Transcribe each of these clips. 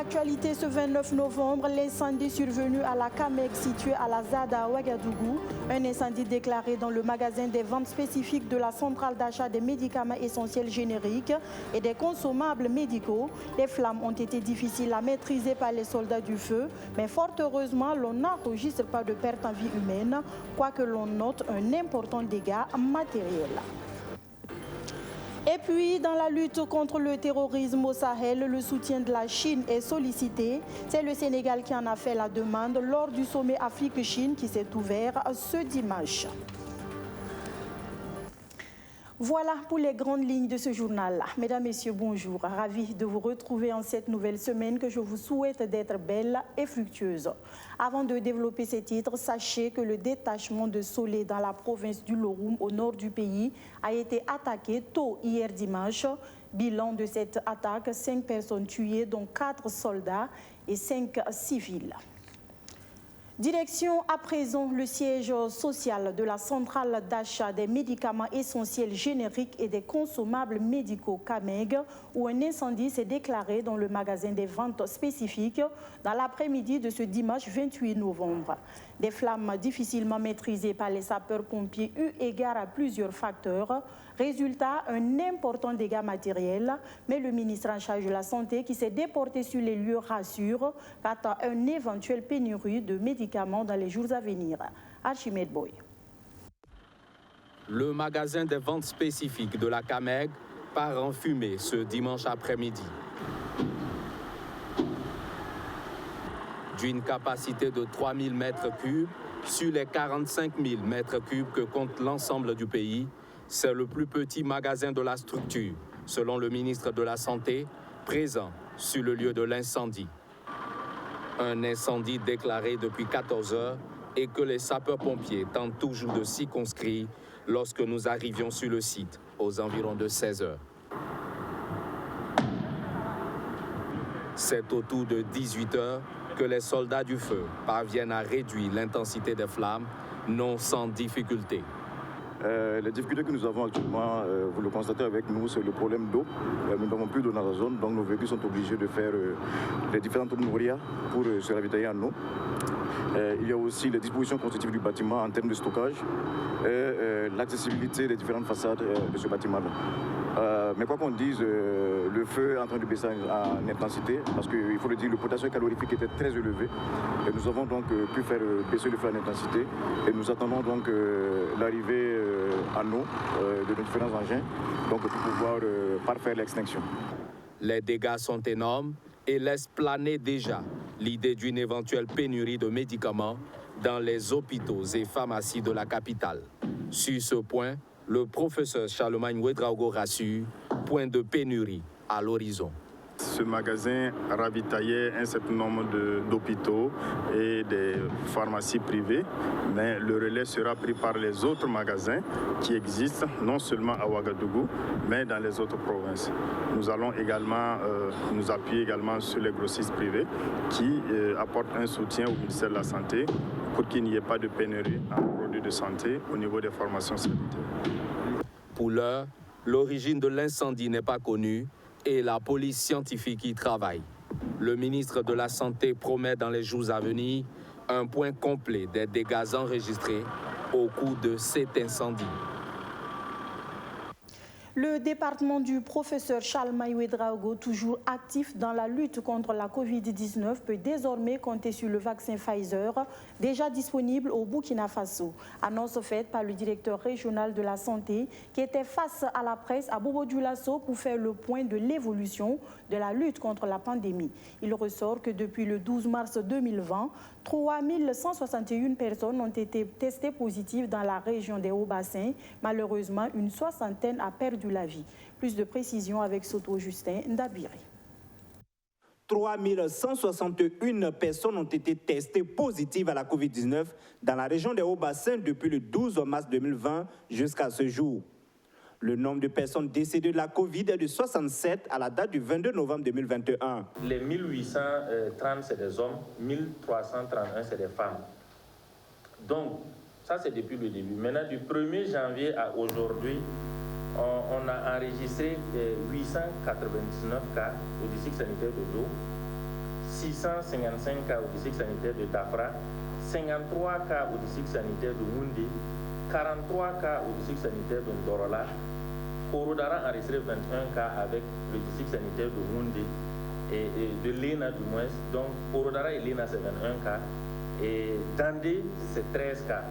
l'actualité ce 29 novembre, l'incendie survenu à la CAMEG située à la ZADA à Ouagadougou. Un incendie déclaré dans le magasin des ventes spécifiques de la centrale d'achat des médicaments essentiels génériques et des consommables médicaux. Les flammes ont été difficiles à maîtriser par les soldats du feu, mais fort heureusement, l'on n'enregistre pas de perte en vie humaine, quoique l'on note un important dégât matériel. Et puis, dans la lutte contre le terrorisme au Sahel, le soutien de la Chine est sollicité. C'est le Sénégal qui en a fait la demande lors du sommet Afrique-Chine qui s'est ouvert ce dimanche. Voilà pour les grandes lignes de ce journal-là. Mesdames, Messieurs, bonjour. Ravi de vous retrouver en cette nouvelle semaine que je vous souhaite d'être belle et fructueuse. Avant de développer ces titres, sachez que le détachement de Solé dans la province du Loroum, au nord du pays, a été attaqué tôt hier dimanche. Bilan de cette attaque, 5 personnes tuées, dont 4 soldats et 5 civils. Direction à présent le siège social de la centrale d'achat des médicaments essentiels génériques et des consommables médicaux CAMEG, où un incendie s'est déclaré dans le magasin des ventes spécifiques dans l'après-midi de ce dimanche 28 novembre. Des flammes difficilement maîtrisées par les sapeurs-pompiers eu égard à plusieurs facteurs. Résultat, un important dégât matériel, mais le ministre en charge de la Santé qui s'est déporté sur les lieux rassure quant à une éventuelle pénurie de médicaments dans les jours à venir. Archimède Boy. Le magasin des ventes spécifiques de la CAMEG part en fumée ce dimanche après-midi. D'une capacité de 3000 m3 sur les 45 000 m3 que compte l'ensemble du pays, c'est le plus petit magasin de la structure, selon le ministre de la Santé, présent sur le lieu de l'incendie. Un incendie déclaré depuis 14 heures et que les sapeurs-pompiers tentent toujours de circonscrire lorsque nous arrivions sur le site, aux environs de 16 heures. C'est autour de 18 heures que les soldats du feu parviennent à réduire l'intensité des flammes, non sans difficulté. Les difficultés que nous avons actuellement, vous le constatez avec nous, c'est le problème d'eau. Nous n'avons plus d'eau dans la zone, donc nos véhicules sont obligés de faire les différentes nourrières pour se ravitailler en eau. Il y a aussi les dispositions constitutives du bâtiment en termes de stockage et l'accessibilité des différentes façades de ce bâtiment-là. Mais quoi qu'on dise, le feu est en train de baisser en intensité parce qu'il faut le dire, le potentiel calorifique était très élevé. Et nous avons donc pu faire baisser le feu en intensité et nous attendons donc l'arrivée en eau de nos différents engins donc, pour pouvoir parfaire l'extinction. Les dégâts sont énormes et laissent planer déjà l'idée d'une éventuelle pénurie de médicaments dans les hôpitaux et pharmacies de la capitale. Sur ce point, le professeur Charlemagne Ouedraogo rassure, point de pénurie à l'horizon. Ce magasin ravitaillait un certain nombre d'hôpitaux et des pharmacies privées, mais le relais sera pris par les autres magasins qui existent non seulement à Ouagadougou, mais dans les autres provinces. Nous allons également nous appuyer également sur les grossistes privés qui apportent un soutien au ministère de la Santé pour qu'il n'y ait pas de pénurie en produits de santé au niveau des formations sanitaires. Pour l'heure, l'origine de l'incendie n'est pas connue et la police scientifique y travaille. Le ministre de la Santé promet dans les jours à venir un point complet des dégâts enregistrés au cours de cet incendie. Le département du professeur Charlemagne Ouedraogo, toujours actif dans la lutte contre la Covid-19, peut désormais compter sur le vaccin Pfizer, déjà disponible au Burkina Faso. Annonce faite par le directeur régional de la santé qui était face à la presse à Bobo Dioulasso pour faire le point de l'évolution de la lutte contre la pandémie. Il ressort que depuis le 12 mars 2020, 3161 personnes ont été testées positives dans la région des Hauts-Bassins. Malheureusement, une soixantaine a perdu la vie. Plus de précisions avec Soto Justin Ndabiri. 3161 personnes ont été testées positives à la Covid-19 dans la région des Hauts-Bassins depuis le 12 mars 2020 jusqu'à ce jour. Le nombre de personnes décédées de la Covid est de 67 à la date du 22 novembre 2021. Les 1830, c'est des hommes, 1331, c'est des femmes. Donc, ça, c'est depuis le début. Maintenant, du 1er janvier à aujourd'hui, on a enregistré 899 cas au district sanitaire de Djo. 655 cas au district sanitaire de Tafra, 53 cas au district sanitaire de Moundi, 43 cas au district sanitaire de Ndorola. Korodara a enregistré 21 cas avec le district sanitaire de Moundi et de Lena du moins. Donc Korodara et Lena c'est 21 cas et Dandé c'est 13 cas.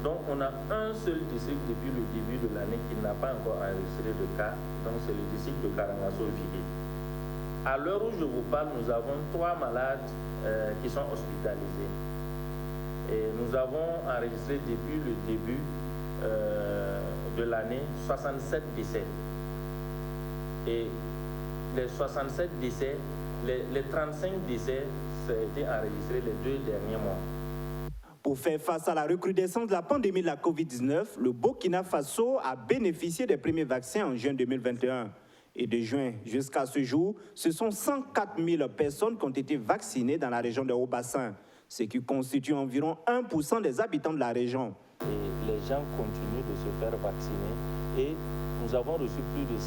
Donc on a un seul district depuis le début de l'année qui n'a pas encore enregistré de cas, donc c'est le district de Karangaso-Vigué. À l'heure où je vous parle, nous avons 3 malades qui sont hospitalisés. Et nous avons enregistré depuis le début de l'année 67 décès. Et les 67 décès, les 35 décès, ça a été enregistré les 2 derniers mois. Pour faire face à la recrudescence de la pandémie de la COVID-19, le Burkina Faso a bénéficié des premiers vaccins en juin 2021. Et de juin jusqu'à ce jour, ce sont 104 000 personnes qui ont été vaccinées dans la région de Haut-Bassin, ce qui constitue environ 1% des habitants de la région. Et les gens continuent de se faire vacciner et nous avons reçu plus de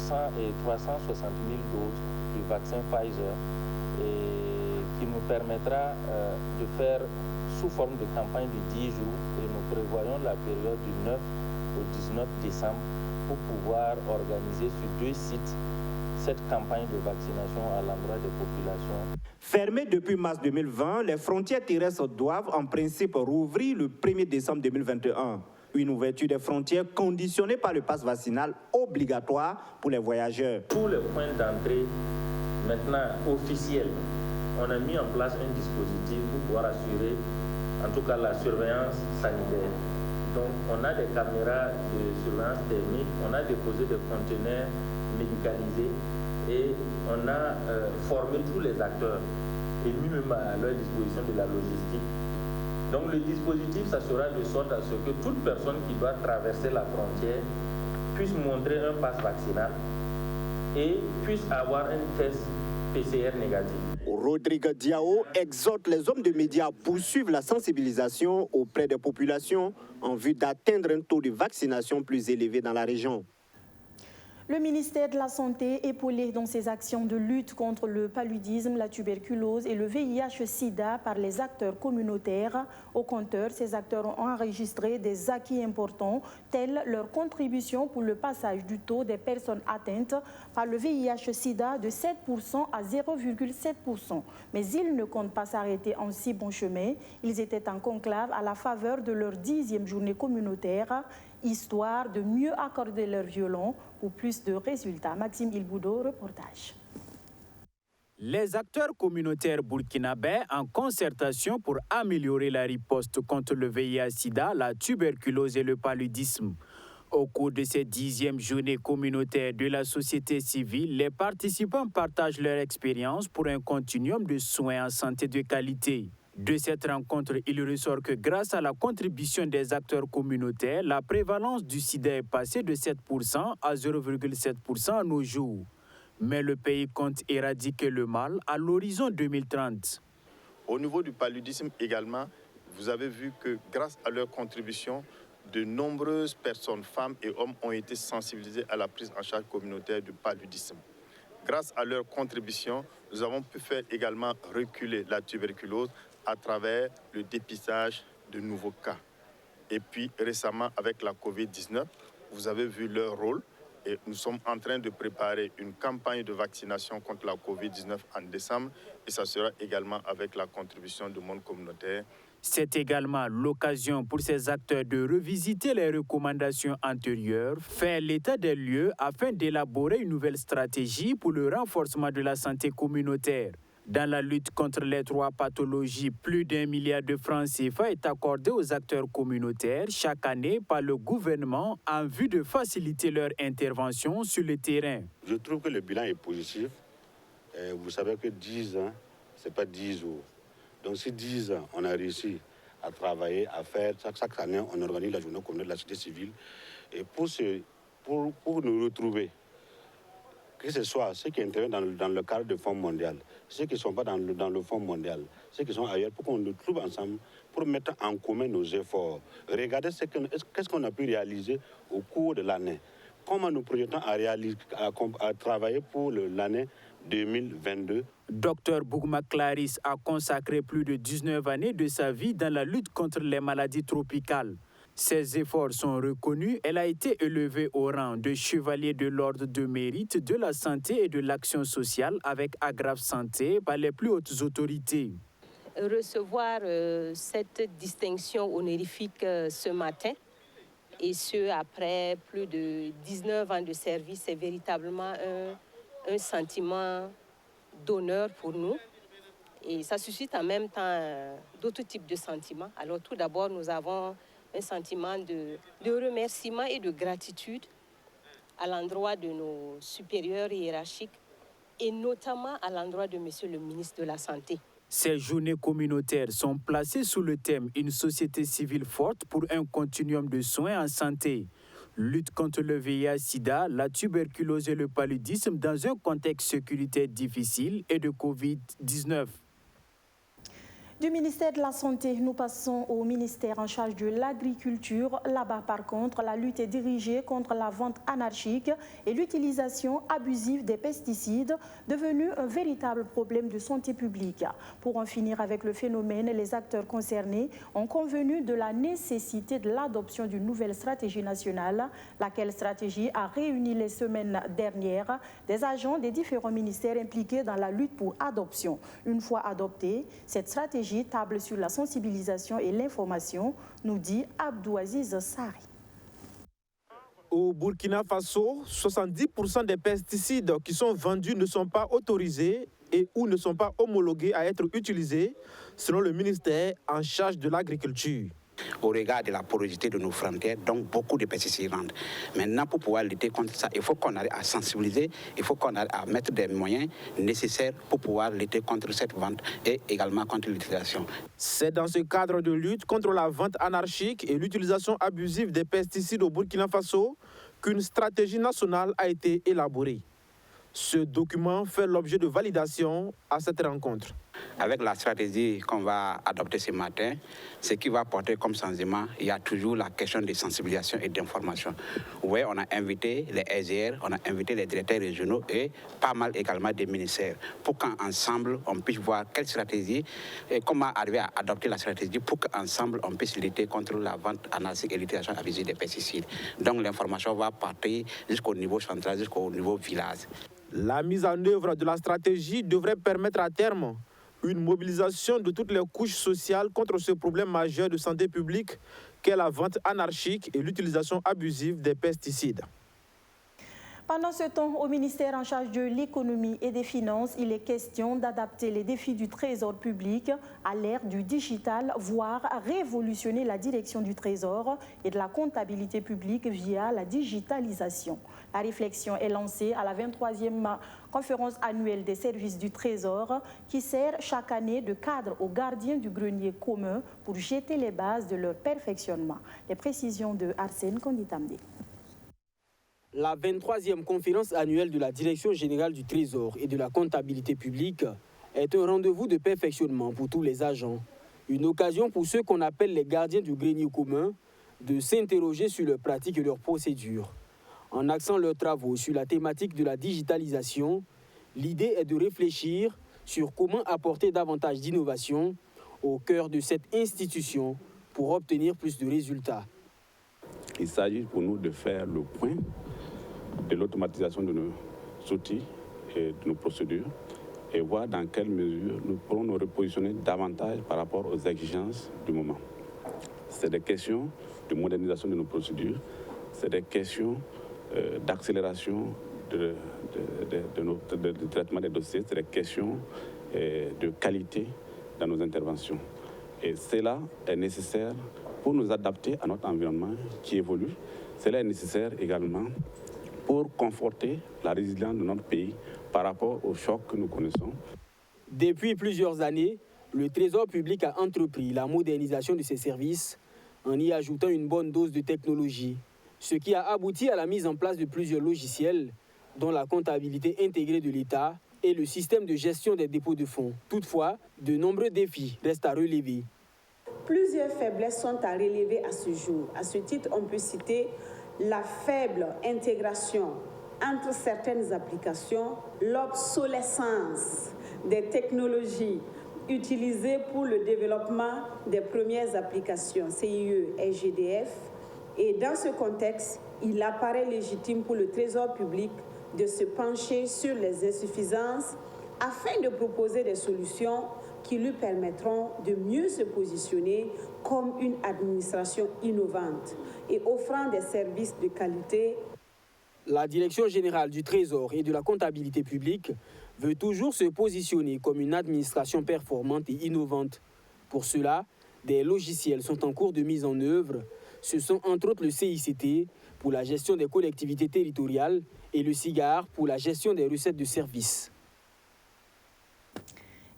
360 000 doses du vaccin Pfizer et qui nous permettra de faire sous forme de campagne de 10 jours et nous prévoyons la période du 9 au 19 décembre pour pouvoir organiser sur 2 sites cette campagne de vaccination à l'endroit des populations. Fermées depuis mars 2020, les frontières terrestres doivent en principe rouvrir le 1er décembre 2021. Une ouverture des frontières conditionnée par le pass vaccinal obligatoire pour les voyageurs. Tous les points d'entrée maintenant officiels, on a mis en place un dispositif pour pouvoir assurer en tout cas la surveillance sanitaire. Donc on a des caméras de surveillance thermique, on a déposé des conteneurs médicalisés et on a formé tous les acteurs et mis même à leur disposition de la logistique. Donc le dispositif, ça sera de sorte à ce que toute personne qui doit traverser la frontière puisse montrer un passe vaccinal et puisse avoir un test PCR négatif. Rodrigue Diao exhorte les hommes de médias à poursuivre la sensibilisation auprès des populations en vue d'atteindre un taux de vaccination plus élevé dans la région. Le ministère de la Santé, épaulé dans ses actions de lutte contre le paludisme, la tuberculose et le VIH-Sida par les acteurs communautaires, au compteur, ces acteurs ont enregistré des acquis importants, tels leur contribution pour le passage du taux des personnes atteintes par le VIH-Sida de 7% à 0,7%. Mais ils ne comptent pas s'arrêter en si bon chemin. Ils étaient en conclave à la faveur de leur 10e journée communautaire, histoire de mieux accorder leur violon pour plus de résultats. Maxime Ilboudo, reportage. Les acteurs communautaires burkinabés en concertation pour améliorer la riposte contre le VIH-Sida, la tuberculose et le paludisme. Au cours de cette 10e journée communautaire de la société civile, les participants partagent leur expérience pour un continuum de soins en santé de qualité. De cette rencontre, il ressort que grâce à la contribution des acteurs communautaires, la prévalence du sida est passée de 7% à 0,7% à nos jours. Mais le pays compte éradiquer le mal à l'horizon 2030. Au niveau du paludisme également, vous avez vu que grâce à leur contribution, de nombreuses personnes, femmes et hommes, ont été sensibilisés à la prise en charge communautaire du paludisme. Grâce à leur contribution, nous avons pu faire également reculer la tuberculose à travers le dépistage de nouveaux cas. Et puis récemment, avec la COVID-19, vous avez vu leur rôle et nous sommes en train de préparer une campagne de vaccination contre la COVID-19 en décembre et ça sera également avec la contribution du monde communautaire. C'est également l'occasion pour ces acteurs de revisiter les recommandations antérieures, faire l'état des lieux afin d'élaborer une nouvelle stratégie pour le renforcement de la santé communautaire. Dans la lutte contre les 3 pathologies, plus d'1 milliard de francs CFA est accordé aux acteurs communautaires chaque année par le gouvernement en vue de faciliter leur intervention sur le terrain. Je trouve que le bilan est positif. Vous savez que 10 ans, ce n'est pas 10 jours. Donc si 10 ans, on a réussi à travailler, à faire, chaque année, on organise la journée communautaire de la société civile. Et pour nous retrouver, que ce soit ceux qui interviennent dans le cadre du Fonds mondial, ceux qui ne sont pas dans le Fonds mondial, ceux qui sont ailleurs, pour qu'on nous trouve ensemble, pour mettre en commun nos efforts. Regardez qu'est-ce qu'on a pu réaliser au cours de l'année. Comment nous projetons à travailler pour l'année 2022. Dr Bougma Clarisse a consacré plus de 19 années de sa vie dans la lutte contre les maladies tropicales. Ses efforts sont reconnus. Elle a été élevée au rang de chevalier de l'ordre de mérite de la santé et de l'action sociale avec Agraf Santé par les plus hautes autorités. Recevoir cette distinction honorifique ce matin, et ce après plus de 19 ans de service, c'est véritablement un sentiment d'honneur pour nous. Et ça suscite en même temps d'autres types de sentiments. Alors tout d'abord, nous avons un sentiment de remerciement et de gratitude à l'endroit de nos supérieurs hiérarchiques et notamment à l'endroit de Monsieur le ministre de la Santé. Ces journées communautaires sont placées sous le thème « Une société civile forte pour un continuum de soins en santé ». Lutte contre le VIH-Sida, la tuberculose et le paludisme dans un contexte sécuritaire difficile et de Covid-19. Du ministère de la Santé, nous passons au ministère en charge de l'Agriculture. Là-bas, par contre, la lutte est dirigée contre la vente anarchique et l'utilisation abusive des pesticides, devenu un véritable problème de santé publique. Pour en finir avec le phénomène, les acteurs concernés ont convenu de la nécessité de l'adoption d'une nouvelle stratégie nationale, laquelle stratégie a réuni les semaines dernières des agents des différents ministères impliqués dans la lutte pour adoption. Une fois adoptée, cette stratégie table sur la sensibilisation et l'information, nous dit Abdouaziz Sari. Au Burkina Faso, 70% des pesticides qui sont vendus ne sont pas autorisés et ou ne sont pas homologués à être utilisés, selon le ministère en charge de l'agriculture. Au regard de la porosité de nos frontières, donc beaucoup de pesticides rentrent. Maintenant, pour pouvoir lutter contre ça, il faut qu'on arrive à sensibiliser, il faut qu'on arrive à mettre des moyens nécessaires pour pouvoir lutter contre cette vente et également contre l'utilisation. C'est dans ce cadre de lutte contre la vente anarchique et l'utilisation abusive des pesticides au Burkina Faso qu'une stratégie nationale a été élaborée. Ce document fait l'objet de validation à cette rencontre. Avec la stratégie qu'on va adopter ce matin, ce qui va porter comme sentiment, il y a toujours la question de sensibilisation et d'information. Oui, on a invité les SGR, on a invité les directeurs régionaux et pas mal également des ministères pour qu'ensemble on puisse voir quelle stratégie et comment arriver à adopter la stratégie pour qu'ensemble on puisse lutter contre la vente anarchique et l'utilisation abusive des pesticides. Donc l'information va partir jusqu'au niveau central, jusqu'au niveau village. La mise en œuvre de la stratégie devrait permettre à terme une mobilisation de toutes les couches sociales contre ce problème majeur de santé publique qu'est la vente anarchique et l'utilisation abusive des pesticides. Pendant ce temps, au ministère en charge de l'économie et des finances, il est question d'adapter les défis du trésor public à l'ère du digital, voire révolutionner la direction du trésor et de la comptabilité publique via la digitalisation. La réflexion est lancée à la 23e conférence annuelle des services du trésor qui sert chaque année de cadre aux gardiens du grenier commun pour jeter les bases de leur perfectionnement. Les précisions de Arsène Konditamde. La 23e conférence annuelle de la Direction générale du Trésor et de la comptabilité publique est un rendez-vous de perfectionnement pour tous les agents. Une occasion pour ceux qu'on appelle les gardiens du grenier commun de s'interroger sur leurs pratiques et leurs procédures. En axant leurs travaux sur la thématique de la digitalisation, l'idée est de réfléchir sur comment apporter davantage d'innovation au cœur de cette institution pour obtenir plus de résultats. Il s'agit pour nous de faire le point de l'automatisation de nos outils et de nos procédures et voir dans quelle mesure nous pourrons nous repositionner davantage par rapport aux exigences du moment. C'est des questions de modernisation de nos procédures, c'est des questions d'accélération de traitement des dossiers, c'est des questions de qualité dans nos interventions. Et cela est nécessaire pour nous adapter à notre environnement qui évolue. Cela est nécessaire également pour conforter la résilience de notre pays par rapport aux chocs que nous connaissons. Depuis plusieurs années, le Trésor public a entrepris la modernisation de ses services en y ajoutant une bonne dose de technologie, ce qui a abouti à la mise en place de plusieurs logiciels, dont la comptabilité intégrée de l'État et le système de gestion des dépôts de fonds. Toutefois, de nombreux défis restent à relever. Plusieurs faiblesses sont à relever à ce jour. À ce titre, on peut citer la faible intégration entre certaines applications, l'obsolescence des technologies utilisées pour le développement des premières applications CIE et GDF. Et dans ce contexte, il apparaît légitime pour le Trésor public de se pencher sur les insuffisances afin de proposer des solutions qui lui permettront de mieux se positionner comme une administration innovante et offrant des services de qualité. La Direction générale du Trésor et de la comptabilité publique veut toujours se positionner comme une administration performante et innovante. Pour cela, des logiciels sont en cours de mise en œuvre. Ce sont entre autres le CICT pour la gestion des collectivités territoriales et le SIGAR pour la gestion des recettes de services.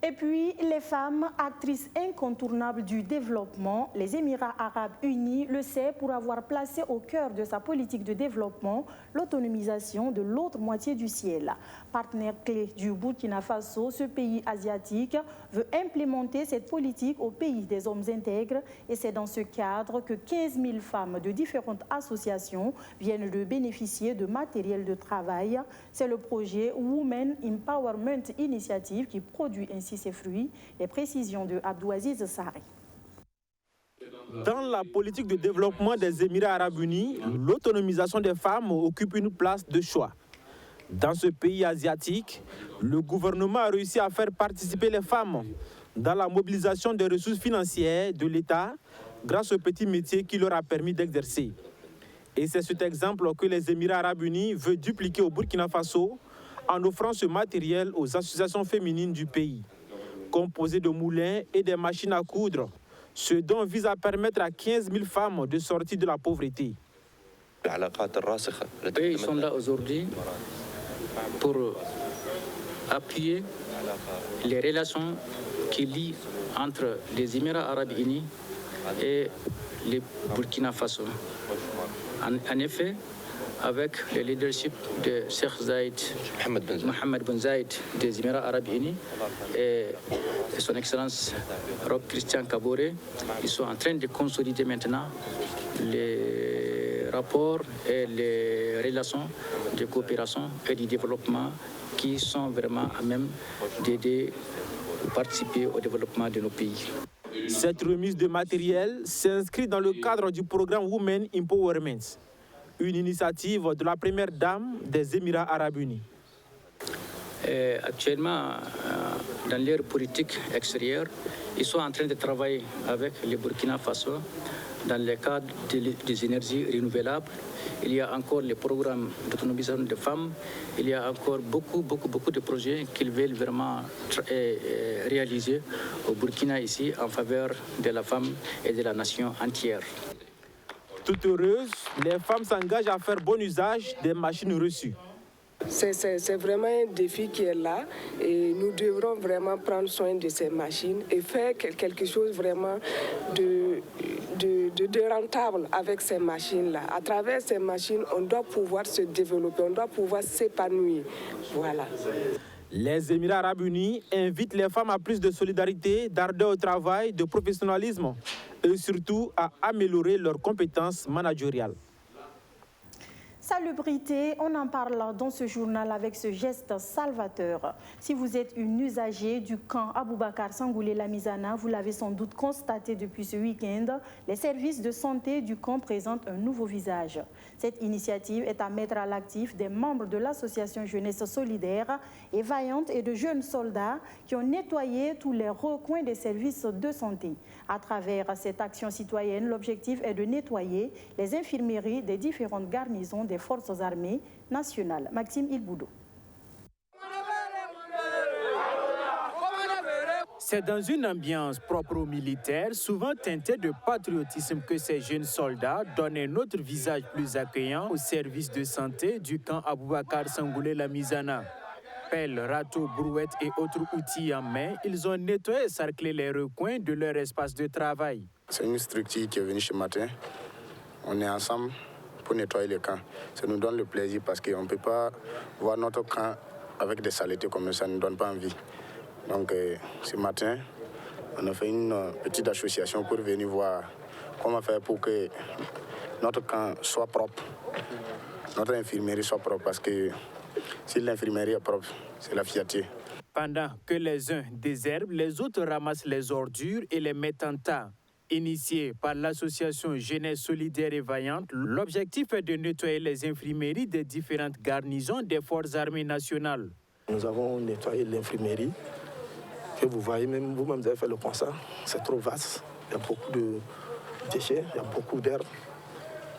Et puis, les femmes, actrices incontournables du développement, les Émirats arabes unis le sait pour avoir placé au cœur de sa politique de développement l'autonomisation de l'autre moitié du ciel. Partenaire clé du Burkina Faso, ce pays asiatique veut implémenter cette politique au pays des hommes intègres et c'est dans ce cadre que 15 000 femmes de différentes associations viennent de bénéficier de matériel de travail. C'est le projet Women Empowerment Initiative qui produit ainsi ses fruits. Les précisions de Abdouaziz Sarri. Dans la politique de développement des Émirats arabes unis, l'autonomisation des femmes occupe une place de choix. Dans ce pays asiatique, le gouvernement a réussi à faire participer les femmes dans la mobilisation des ressources financières de l'État grâce au petit métier qui leur a permis d'exercer. Et c'est cet exemple que les Émirats arabes unis veulent dupliquer au Burkina Faso en offrant ce matériel aux associations féminines du pays, composé de moulins et des machines à coudre, ce dont vise à permettre à 15 000 femmes de sortir de la pauvreté. Ils sont là aujourd'hui pour appuyer les relations qui lient entre les Émirats arabes unis et le Burkina Faso. En effet, avec le leadership de Cheikh Zayed Mohamed Ben Zayed des Émirats arabes unis et son Excellence Roch Christian Kaboré, ils sont en train de consolider maintenant les rapports et les relations de coopération et de développement qui sont vraiment à même d'aider ou participer au développement de nos pays. Cette remise de matériel s'inscrit dans le cadre du programme Women Empowerment, une initiative de la première dame des Émirats arabes unis. Actuellement, dans leur politique extérieure, ils sont en train de travailler avec le Burkina Faso dans le cadre des énergies renouvelables. Il y a encore le programme d'autonomisation des femmes. Il y a encore beaucoup de projets qu'ils veulent vraiment réaliser au Burkina ici en faveur de la femme et de la nation entière. Toutes heureuses, les femmes s'engagent à faire bon usage des machines reçues. C'est vraiment un défi qui est là et nous devrons vraiment prendre soin de ces machines et faire quelque chose vraiment de rentable avec ces machines-là. À travers ces machines, on doit pouvoir se développer, on doit pouvoir s'épanouir. Voilà. Les Émirats arabes unis invitent les femmes à plus de solidarité, d'ardeur au travail, de professionnalisme et surtout à améliorer leurs compétences managériales. Salubrité, on en parle dans ce journal avec ce geste salvateur. Si vous êtes une usagère du camp Aboubakar Sangoulé-Lamizana, vous l'avez sans doute constaté depuis ce week-end, les services de santé du camp présentent un nouveau visage. Cette initiative est à mettre à l'actif des membres de l'association Jeunesse Solidaire et Vaillante et de jeunes soldats qui ont nettoyé tous les recoins des services de santé. À travers cette action citoyenne, l'objectif est de nettoyer les infirmeries des différentes garnisons des forces armées nationales. Maxime Ilboudou. C'est dans une ambiance propre aux militaires, souvent teintée de patriotisme, que ces jeunes soldats donnent un autre visage plus accueillant au service de santé du camp Aboubakar Sangoulé-Lamizana. Pelles, râteaux, brouettes et autres outils en main, ils ont nettoyé et cerclé les recoins de leur espace de travail. C'est une structure qui est venue ce matin. On est ensemble pour nettoyer le camp. Ça nous donne le plaisir parce qu'on ne peut pas voir notre camp avec des saletés comme ça, ne nous donne pas envie. Donc ce matin, on a fait une petite association pour venir voir comment faire pour que notre camp soit propre. notre infirmerie soit propre, parce que si l'infirmerie est propre, c'est la fierté. Pendant que les uns désherbent, les autres ramassent les ordures et les mettent en tas. Initié par l'association Jeunesse Solidaire et Vaillante, l'objectif est de nettoyer les infirmeries des différentes garnisons des forces armées nationales. Nous avons nettoyé l'infirmerie, que vous voyez, même vous-même vous avez fait le constat, c'est trop vaste, il y a beaucoup de déchets, il y a beaucoup d'herbes.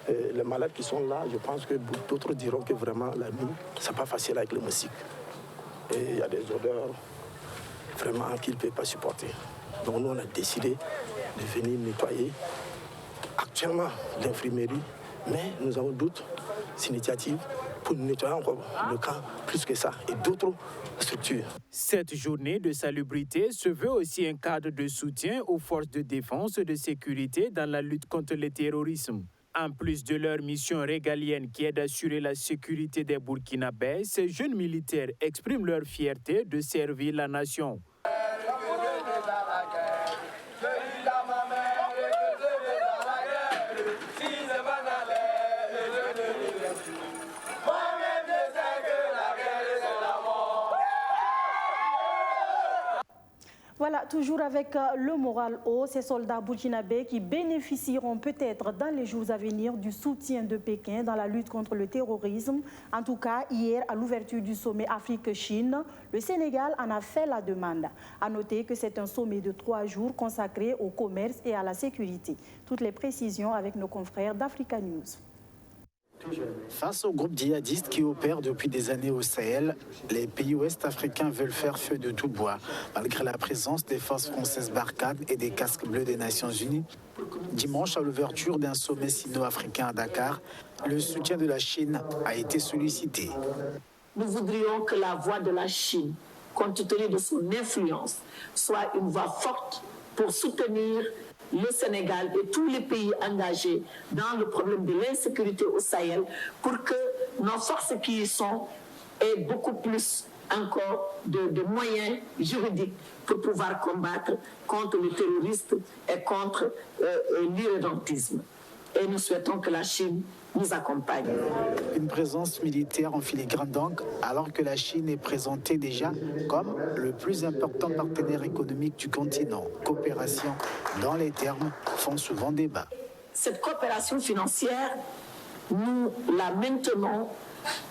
Les malades qui sont là, je pense que d'autres diront que vraiment la nuit, c'est pas facile avec le moustique. Et il y a des odeurs vraiment qu'ils ne peuvent pas supporter. Donc nous, on a décidé de venir nettoyer actuellement l'infirmerie, mais nous avons d'autres initiatives pour nettoyer encore le camp plus que ça et d'autres structures. Cette journée de salubrité se veut aussi un cadre de soutien aux forces de défense et de sécurité dans la lutte contre le terrorisme. En plus de leur mission régalienne qui est d'assurer la sécurité des Burkinabés, ces jeunes militaires expriment leur fierté de servir la nation. Voilà, toujours avec le moral haut, ces soldats burkinabés qui bénéficieront peut-être dans les jours à venir du soutien de Pékin dans la lutte contre le terrorisme. En tout cas, hier, à l'ouverture du sommet Afrique-Chine, le Sénégal en a fait la demande. À noter que c'est un sommet de 3 jours consacré au commerce et à la sécurité. Toutes les précisions avec nos confrères d'Africa News. Face aux groupes djihadistes qui opèrent depuis des années au Sahel, les pays ouest-africains veulent faire feu de tout bois, malgré la présence des forces françaises Barkhane et des casques bleus des Nations Unies. Dimanche, à l'ouverture d'un sommet sino-africain à Dakar, le soutien de la Chine a été sollicité. Nous voudrions que la voix de la Chine, compte tenu de son influence, soit une voix forte pour soutenir le Sénégal et tous les pays engagés dans le problème de l'insécurité au Sahel pour que nos forces qui y sont aient beaucoup plus encore de moyens juridiques pour pouvoir combattre contre les terroristes et contre l'irrédentisme. Et nous souhaitons que la Chine nous accompagne. Une présence militaire en filigrane donc, alors que la Chine est présentée déjà comme le plus important partenaire économique du continent. Coopération, dans les termes, font souvent débat. Cette coopération financière, nous la maintenons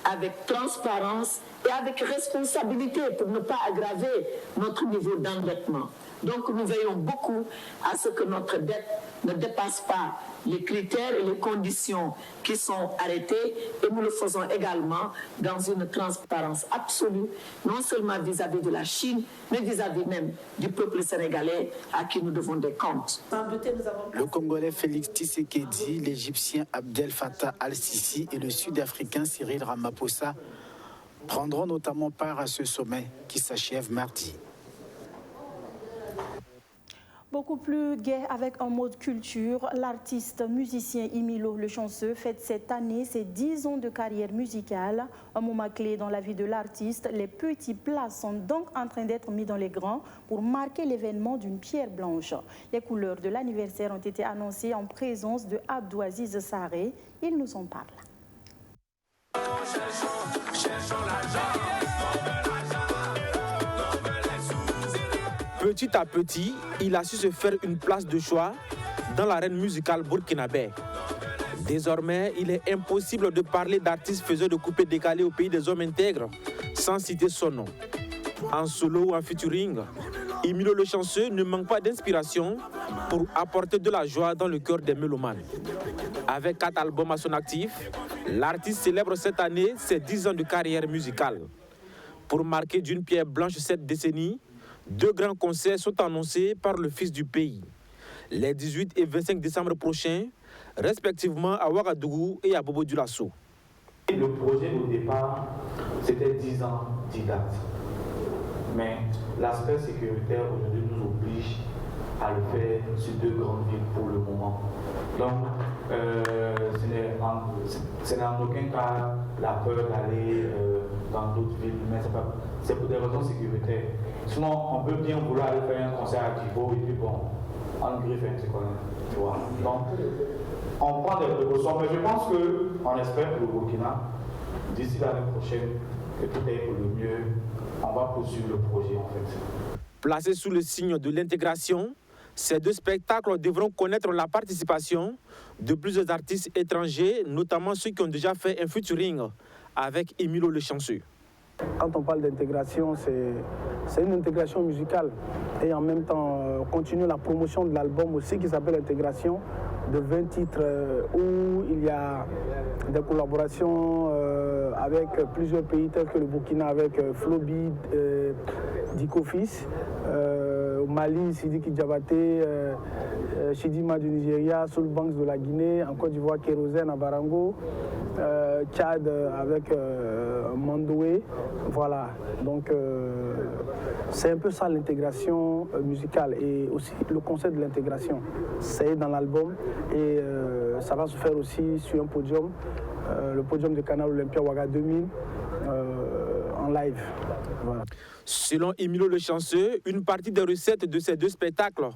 avec transparence et avec responsabilité pour ne pas aggraver notre niveau d'endettement. Donc nous veillons beaucoup à ce que notre dette ne dépasse pas les critères et les conditions qui sont arrêtés et nous le faisons également dans une transparence absolue, non seulement vis-à-vis de la Chine, mais vis-à-vis même du peuple sénégalais à qui nous devons des comptes. Le Congolais Félix Tshisekedi, l'Égyptien Abdel Fattah al-Sisi et le Sud-Africain Cyril Ramaphosa prendront notamment part à ce sommet qui s'achève mardi. Beaucoup plus gai avec un mode culture, l'artiste musicien Emilo Le Chanceux fête cette année ses 10 ans de carrière musicale. Un moment clé dans la vie de l'artiste, les petits plats sont donc en train d'être mis dans les grands pour marquer l'événement d'une pierre blanche. Les couleurs de l'anniversaire ont été annoncées en présence de Abdou Aziz Saré. Il nous en parle. Petit à petit, il a su se faire une place de choix dans l'arène musicale burkinabé. Désormais, il est impossible de parler d'artistes faisant de coupés décalés au pays des hommes intègres sans citer son nom. En solo ou en featuring, Emilo Le Chanceux ne manque pas d'inspiration pour apporter de la joie dans le cœur des mélomanes. Avec 4 albums à son actif, l'artiste célèbre cette année ses 10 ans de carrière musicale. Pour marquer d'une pierre blanche cette décennie, 2 grands concerts sont annoncés par le fils du pays. Les 18 et 25 décembre prochains, respectivement à Ouagadougou et à Bobo-Dioulasso. Le projet au départ, c'était 10 ans d'IDAT. Mais l'aspect sécuritaire aujourd'hui nous oblige à le faire sur 2 grandes villes pour le moment. Donc, ce n'est en aucun cas la peur d'aller dans d'autres villes, mais c'est pour des raisons sécuritaires. Sinon, on peut bien vouloir aller faire un concert à Kibo et puis bon, on griffe un petit connaît, tu vois. Donc, on prend des précautions, mais je pense qu'on espère pour le Burkina d'ici l'année prochaine, que tout aille pour le mieux, on va poursuivre le projet en fait. Placés sous le signe de l'intégration, ces 2 spectacles devront connaître la participation de plusieurs artistes étrangers, notamment ceux qui ont déjà fait un featuring avec Emilio Le Chanceux. Quand on parle d'intégration, c'est une intégration musicale et en même temps continuer la promotion de l'album aussi qui s'appelle Intégration, de 20 titres où il y a des collaborations avec plusieurs pays tels que le Burkina avec Flobi, Dikofis, au Mali, Sidiki Diabaté, Chidima du Nigeria, Soul Banks de la Guinée, en Côte d'Ivoire, Kérosène à Barango, Tchad avec Mandoué. Voilà, donc c'est un peu ça l'intégration musicale et aussi le concept de l'intégration. C'est dans l'album et ça va se faire aussi sur un podium, le podium de Canal Olympia Ouaga 2000 en live. Voilà. Selon Emilio Le Chanceux, une partie des recettes de ces 2 spectacles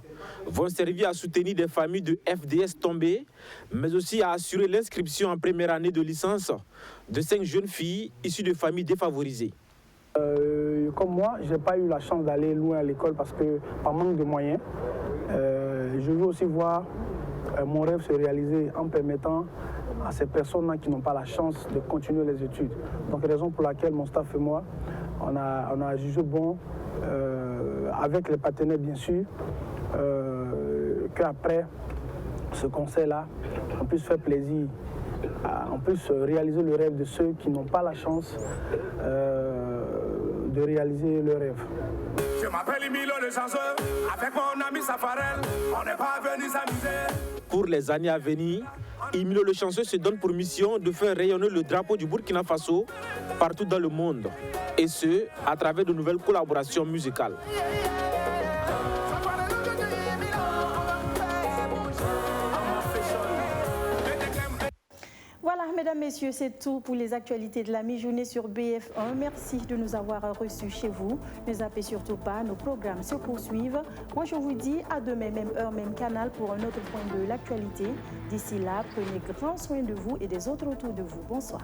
vont servir à soutenir des familles de FDS tombées, mais aussi à assurer l'inscription en première année de licence de 5 jeunes filles issues de familles défavorisées. Comme moi, je n'ai pas eu la chance d'aller loin à l'école parce que par manque de moyens. Je veux aussi voir mon rêve se réaliser en permettant à ces personnes-là qui n'ont pas la chance de continuer les études. Donc, raison pour laquelle mon staff et moi, on a jugé bon, avec les partenaires bien sûr, qu'après ce concert-là, on puisse faire plaisir, on puisse réaliser le rêve de ceux qui n'ont pas la chance de réaliser leur rêve. Je m'appelle Emilio Le Chanceux, avec mon ami Safarel, on n'est pas venu s'amuser. Pour les années à venir, Emilio Le Chanceux se donne pour mission de faire rayonner le drapeau du Burkina Faso partout dans le monde, et ce, à travers de nouvelles collaborations musicales. Voilà, mesdames, messieurs, c'est tout pour les actualités de la mi-journée sur BF1. Merci de nous avoir reçus chez vous. Ne zappez surtout pas, nos programmes se poursuivent. Moi, je vous dis à demain, même heure, même canal, pour un autre point de l'actualité. D'ici là, prenez grand soin de vous et des autres autour de vous. Bonsoir.